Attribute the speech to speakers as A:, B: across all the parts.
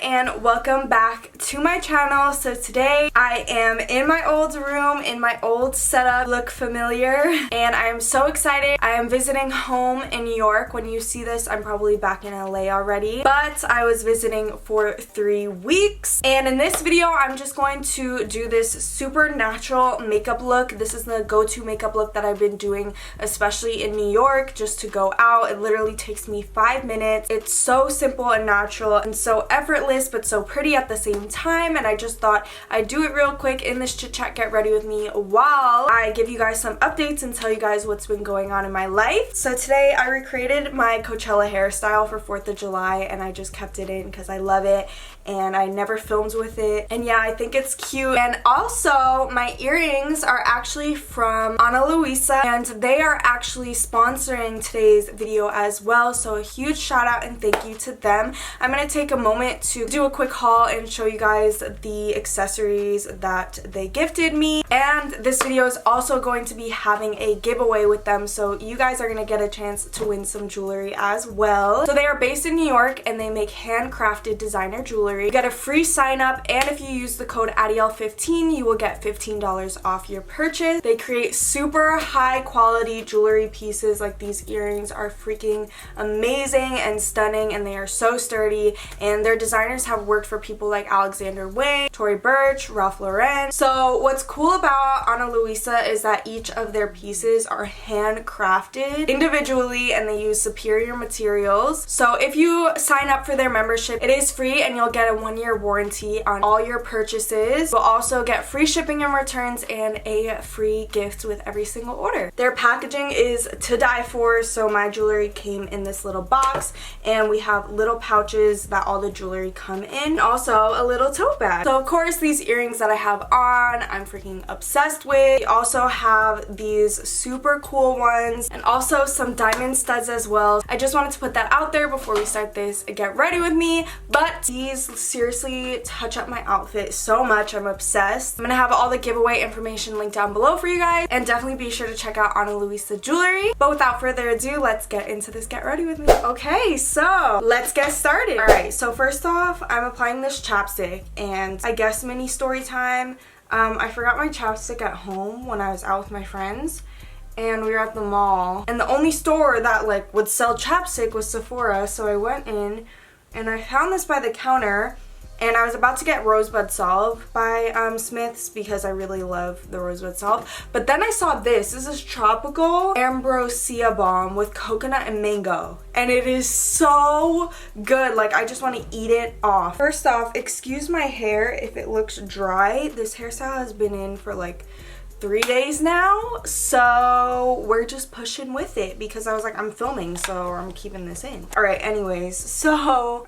A: and welcome back to my channel. So today I am in my old room, in my old setup. Look familiar? And I am so excited. I am visiting home in New York. When you see this, I'm probably back in LA already. But I was visiting for 3 weeks. And in this video, I'm just going to do this super natural makeup look. This is the go-to makeup look that I've been doing, especially in New York, just to go out. It literally takes me 5 minutes. It's so simple and natural and so effortless but so pretty at the same time, and I just thought I'd do it real quick in this chit chat get ready with me while I give you guys some updates and tell you guys what's been going on in my life. So today I recreated my Coachella hairstyle for 4th of July and I just kept it in because I love it and I never filmed with it, and yeah, I think it's cute. And also my earrings are actually from Ana Luisa and they are actually sponsoring today's video as well, so a huge shout out and thank you to them. I'm gonna take a moment to do a quick haul and show you guys the accessories that they gifted me, and this video is also going to be having a giveaway with them, so you guys are gonna get a chance to win some jewelry as well. So they are based in New York and they make handcrafted designer jewelry. You get a free sign up, and if you use the code Adyel15 you will get $15 off your purchase. They create super high quality jewelry pieces. Like, these earrings are freaking amazing and stunning and they are so sturdy, and their designers have worked for people like Alexander Wang, Tory Burch, Ralph Lauren. So what's cool about Ana Luisa is that each of their pieces are handcrafted individually and they use superior materials. So if you sign up for their membership, it is free and you'll get a 1-year warranty on all your purchases. You'll also get free shipping and returns and a free gift with every single order. Their packaging is to die for, so my jewelry came in this little box and we have little pouches that all the jewelry come in, also a little tote bag. So of course these earrings that I have on I'm freaking obsessed with. We also have these super cool ones and also some diamond studs as well. I just wanted to put that out there before we start this get ready with me, but these seriously touch up my outfit so much. I'm obsessed. I'm gonna have all the giveaway information linked down below for you guys, and definitely be sure to check out Ana Luisa jewelry. But without further ado, let's get into this get ready with me. Okay, so let's get started. Alright, so first off, I'm applying this chapstick, and I guess mini story time. I forgot my chapstick at home when I was out with my friends, and we were at the mall, and the only store that like would sell chapstick was Sephora, so I went in and I found this by the counter, and I was about to get Rosebud Salve by Smith's because I really love the Rosebud Salve. But then I saw this. This is Tropical Ambrosia Balm with coconut and mango. And it is so good. Like, I just want to eat it off. First off, excuse my hair if it looks dry. This hairstyle has been in for like 3 days now, so we're just pushing with it because I was like, I'm filming, so I'm keeping this in. Alright, anyways, so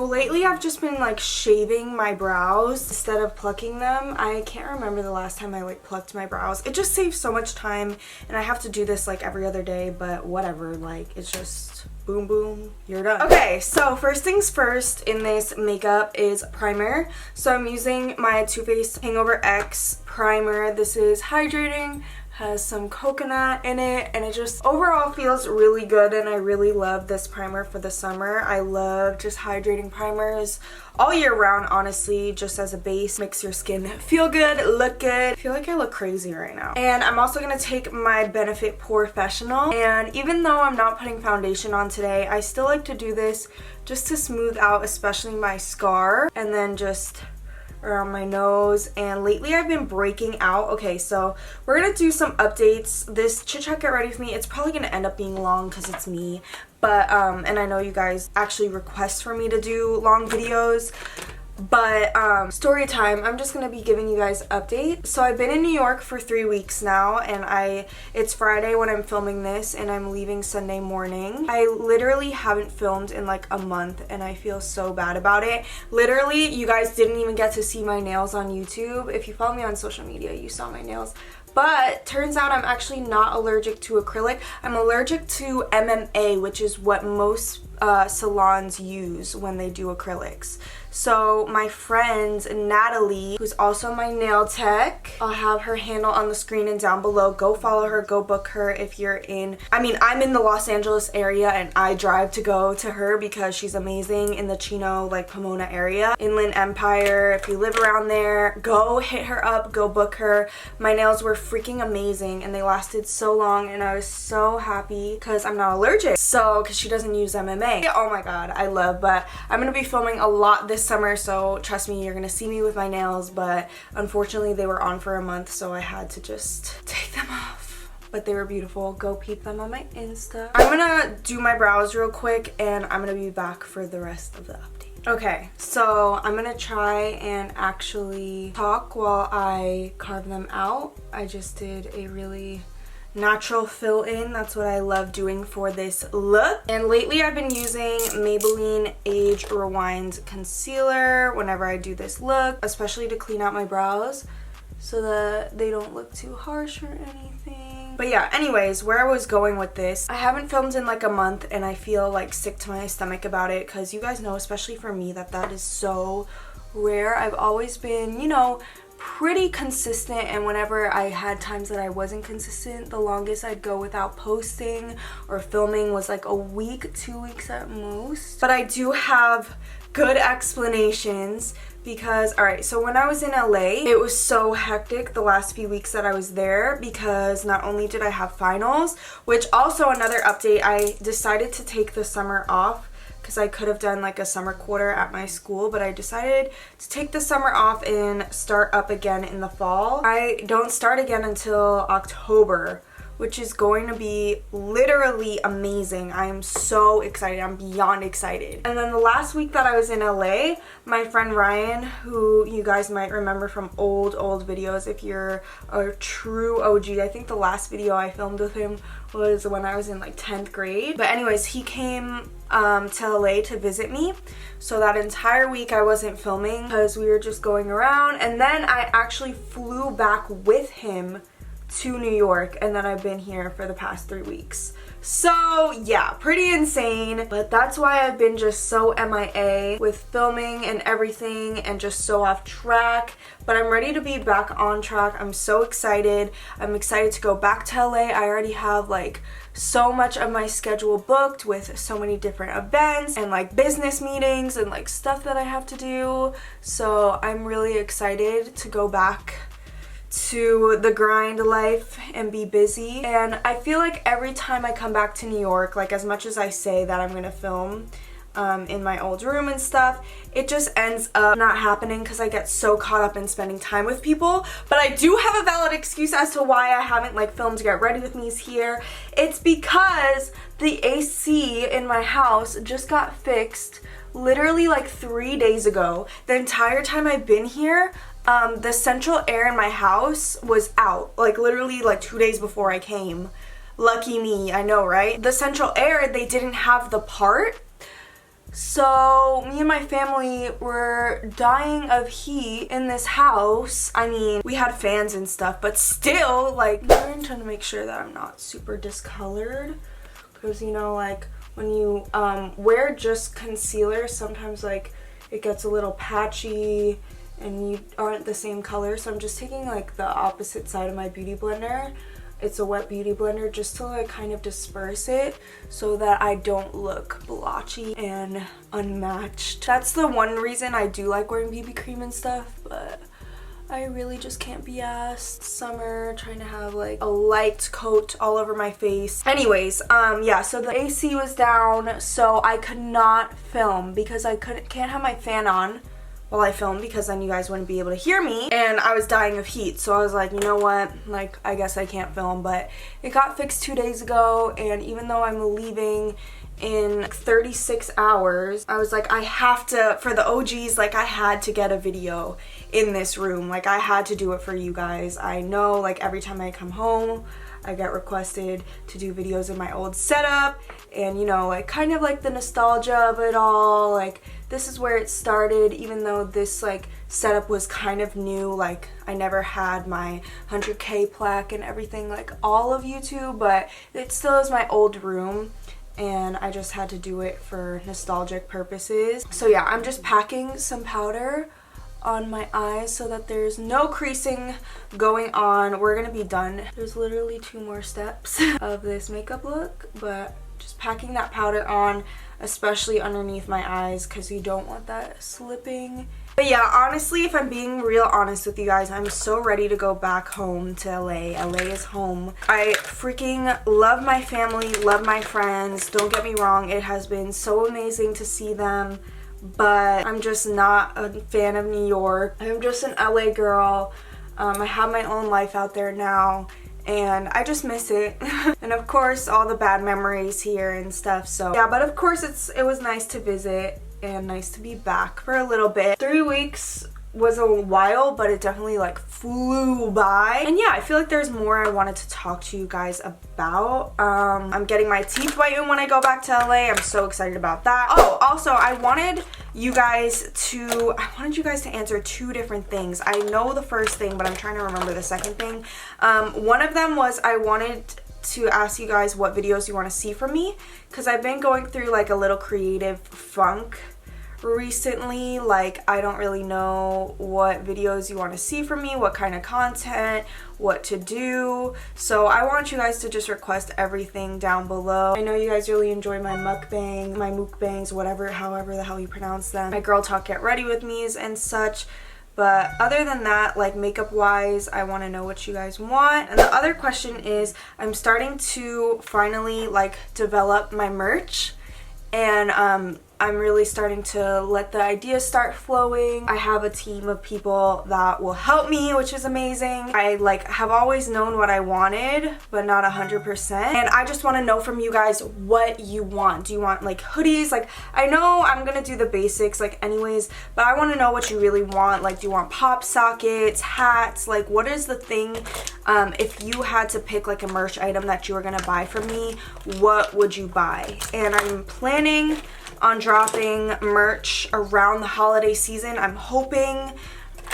A: lately I've just been like shaving my brows instead of plucking them. I can't remember the last time I like plucked my brows. It just saves so much time, and I have to do this like every other day, but whatever, like, it's just boom boom, you're done. Okay, so first things first in this makeup is primer. So I'm using my Too Faced Hangover X primer. This is hydrating, has some coconut in it, and it just overall feels really good, and I really love this primer for the summer. I love just hydrating primers all year round, honestly, just as a base. Makes your skin feel good, look good. I feel like I look crazy right now. And I'm also gonna take my Benefit Professional, and even though I'm not putting foundation on today, I still like to do this just to smooth out especially my scar, and then just around my nose. And lately I've been breaking out. Okay, so we're gonna do some updates. This chit chat get ready with me, it's probably gonna end up being long because it's me, but and I know you guys actually request for me to do long videos. But story time, I'm just gonna be giving you guys updates. So I've been in New York for 3 weeks now, and it's Friday when I'm filming this, and I'm leaving Sunday morning. I literally haven't filmed in like a month, and I feel so bad about it. Literally, you guys didn't even get to see my nails on YouTube. If you follow me on social media, you saw my nails. But turns out I'm actually not allergic to acrylic. I'm allergic to MMA, which is what most salons use when they do acrylics. So my friend Natalie, who's also my nail tech, I'll have her handle on the screen and down below. Go follow her, go book her if you're in, I mean, I'm in the Los Angeles area and I drive to go to her because she's amazing in the Chino, like Pomona area. Inland Empire, if you live around there, go hit her up, go book her. My nails were freaking amazing and they lasted so long and I was so happy because I'm not allergic. So, because she doesn't use MMA. Oh my god, I love, but I'm going to be filming a lot this summer, so trust me, you're going to see me with my nails, but unfortunately they were on for a month, so I had to just take them off. But they were beautiful. Go peep them on my Insta. I'm gonna do my brows real quick and I'm gonna be back for the rest of the update. Okay, so I'm gonna try and actually talk while I carve them out. I just did a really natural fill in. That's what I love doing for this look. And lately I've been using Maybelline Age Rewind concealer whenever I do this look, especially to clean out my brows so that they don't look too harsh or anything. But yeah, anyways, where I was going with this, I haven't filmed in like a month and I feel like sick to my stomach about it because you guys know, especially for me, that is so rare. I've always been, you know, pretty consistent, and whenever I had times that I wasn't consistent, the longest I'd go without posting or filming was like a week, 2 weeks at most. But I do have good explanations because, alright, so when I was in LA, it was so hectic the last few weeks that I was there because not only did I have finals, which also another update, I decided to take the summer off because I could have done like a summer quarter at my school, but I decided to take the summer off and start up again in the fall. I don't start again until October, which is going to be literally amazing. I am so excited. I'm beyond excited. And then the last week that I was in LA, my friend Ryan, who you guys might remember from old videos if you're a true OG, I think the last video I filmed with him was when I was in like 10th grade. But anyways, he came to LA to visit me. So that entire week I wasn't filming because we were just going around. And then I actually flew back with him to New York, and then I've been here for the past 3 weeks. So yeah, pretty insane, but that's why I've been just so MIA with filming and everything and just so off track. But I'm ready to be back on track. I'm so excited. I'm excited to go back to LA. I already have like so much of my schedule booked with so many different events and like business meetings and like stuff that I have to do. So I'm really excited to go back to the grind life and be busy. And I feel like every time I come back to New York, like as much as I say that I'm gonna film in my old room and stuff, it just ends up not happening because I get so caught up in spending time with people. But I do have a valid excuse as to why I haven't like filmed Get Ready With Me's here. It's because the AC in my house just got fixed literally like 3 days ago. The entire time I've been here, the central air in my house was out, like literally like 2 days before I came. Lucky me, I know, right? The central air, they didn't have the part. So me and my family were dying of heat in this house. I mean, we had fans and stuff, but still, like, I'm trying to make sure that I'm not super discolored. Because, you know, like, when you wear just concealer, sometimes, like, it gets a little patchy and you aren't the same color. So I'm just taking like the opposite side of my beauty blender. It's a wet beauty blender just to like kind of disperse it so that I don't look blotchy and unmatched. That's the one reason I do like wearing BB cream and stuff, but I really just can't be asked. Summer, trying to have like a light coat all over my face. Anyways, yeah, so the AC was down, so I could not film because I can't have my fan on while I film because then you guys wouldn't be able to hear me, and I was dying of heat. So I was like, you know what, like I guess I can't film. But it got fixed 2 days ago, and even though I'm leaving in 36 hours, I was like, I have to, for the OGs, like I had to get a video in this room. Like I had to do it for you guys. I know like every time I come home I get requested to do videos in my old setup, and you know, like kind of like the nostalgia of it all. Like this is where it started, even though this like setup was kind of new. Like I never had my 100K plaque and everything like all of YouTube, but it still is my old room. and I just had to do it for nostalgic purposes. So yeah, I'm just packing some powder on my eyes so that there's no creasing going on. We're gonna be done. There's literally 2 more steps of this makeup look, but just packing that powder on, especially underneath my eyes, because you don't want that slipping. But yeah, honestly, if I'm being real honest with you guys, I'm so ready to go back home to LA. LA is home. I freaking love my family, love my friends. Don't get me wrong, it has been so amazing to see them, but I'm just not a fan of New York. I'm just an LA girl. I have my own life out there now, and I just miss it. And of course, all the bad memories here and stuff. So yeah, but of course it was nice to visit and nice to be back for a little bit. 3 weeks was a while, but it definitely like flew by. And yeah, I feel like there's more I wanted to talk to you guys about. I'm getting my teeth whitened when I go back to LA. I'm so excited about that. Oh, also, I wanted you guys to answer 2 different things. I know the first thing, but I'm trying to remember the second thing. One of them was I wanted to ask you guys what videos you want to see from me, because I've been going through like a little creative funk recently. Like, I don't really know what videos you want to see from me, what kind of content, what to do. So I want you guys to just request everything down below. I know you guys really enjoy my mukbangs, whatever, however the hell you pronounce them, my girl talk get ready with me's and such. But other than that, like makeup wise, I want to know what you guys want. And the other question is, I'm starting to finally like develop my merch, and I'm really starting to let the ideas start flowing. I have a team of people that will help me, which is amazing. I like have always known what I wanted, but not 100%. And I just want to know from you guys what you want. Do you want like hoodies? Like, I know I'm gonna do the basics like anyways, but I want to know what you really want. Like, do you want pop sockets, hats? Like, what is the thing? If you had to pick like a merch item that you were gonna buy from me, what would you buy? And I'm planning on dropping merch around the holiday season. I'm hoping,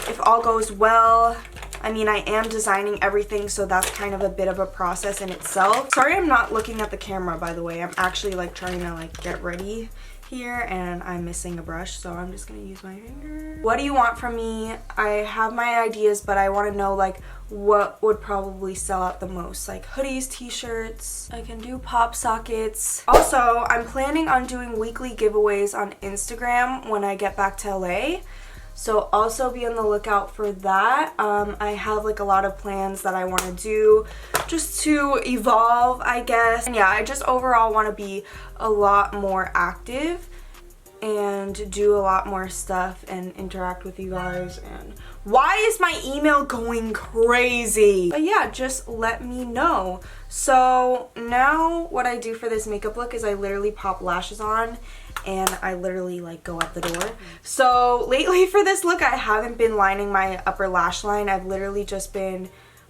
A: if all goes well. I mean, I am designing everything, so that's kind of a bit of a process in itself. Sorry I'm not looking at the camera, by the way. I'm actually like trying to like get ready here, and I'm missing a brush, so I'm just gonna use my finger. What do you want from me? I have my ideas, but I want to know like what would probably sell out the most. Like hoodies, t-shirts. I can do pop sockets. Also, I'm planning on doing weekly giveaways on Instagram when I get back to LA, so also be on the lookout for that. I have like a lot of plans that I want to do just to evolve, I guess. And yeah, I just overall want to be a lot more active and do a lot more stuff and interact with you guys. And why is my email going crazy? But yeah, just let me know. So now what I do for this makeup look is I literally pop lashes on, and I literally like go out the door. So lately for this look, I haven't been lining my upper lash line. I've literally just been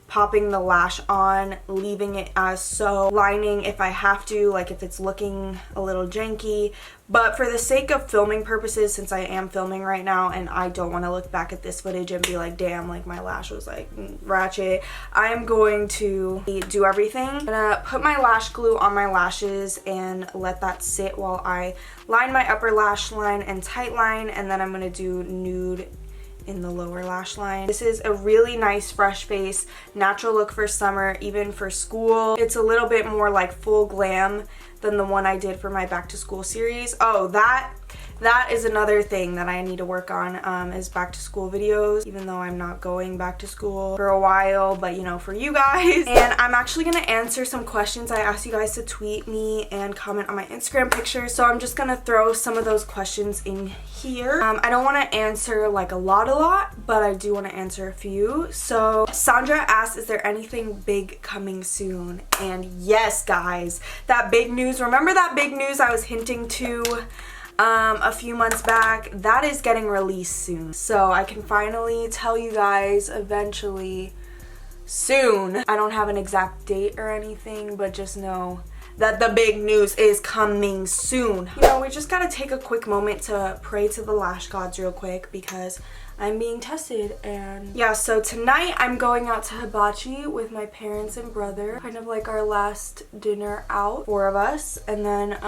A: popping the lash on, leaving it as so, lining if I have to, like if it's looking a little janky. But for the sake of filming purposes, since I am filming right now and I don't want to look back at this footage and be like, damn, like my lash was like ratchet, I am going to do everything. I'm gonna put my lash glue on my lashes and let that sit while I line my upper lash line and tight line, and then I'm gonna do nude in the lower lash line. This is a really nice fresh face natural look for summer, even for school. It's a little bit more like full glam than the one I did for my back to school series. Oh, that is another thing that I need to work on, is back to school videos, even though I'm not going back to school for a while, but you know, for you guys. And I'm actually gonna answer some questions. I asked you guys to tweet me and comment on my Instagram pictures, so I'm just gonna throw some of those questions in here. I don't want to answer like a lot, but I do want to answer a few. So Sandra asked, is there anything big coming soon? And yes, guys, that big news, remember that big news I was hinting to a few months back? That is getting released soon, so I can finally tell you guys eventually soon. I don't have an exact date or anything, but just know that the big news is coming soon. You know, we just gotta take a quick moment to pray to the lash gods real quick, because I'm being tested. And yeah, so tonight I'm going out to hibachi with my parents and brother, kind of like our last dinner out, 4 of us. And then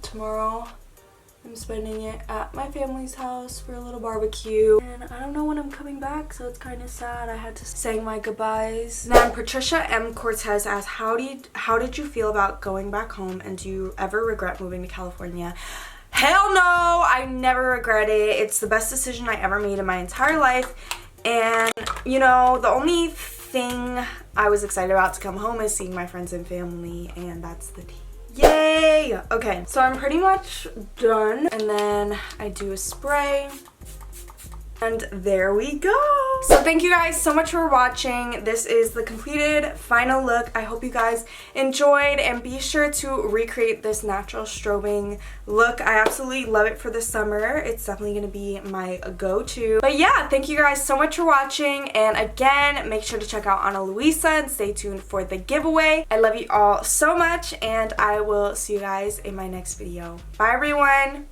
A: tomorrow I'm spending it at my family's house for a little barbecue, and I don't know when I'm coming back, so it's kind of sad. I had to say my goodbyes. Then Patricia M. Cortez asked, how did you feel about going back home, and do you ever regret moving to California? Hell no! I never regret it. It's the best decision I ever made in my entire life. And you know, the only thing I was excited about to come home is seeing my friends and family, and that's the tea. Yay! Okay, so I'm pretty much done, and then I do a spray. And there we go. So thank you guys so much for watching. This is the completed final look. I hope you guys enjoyed, and be sure to recreate this natural strobing look. I absolutely love it for the summer. It's definitely going to be my go-to. But yeah, thank you guys so much for watching, and again, make sure to check out Ana Luisa and stay tuned for the giveaway. I love you all so much, and I will see you guys in my next video. Bye everyone!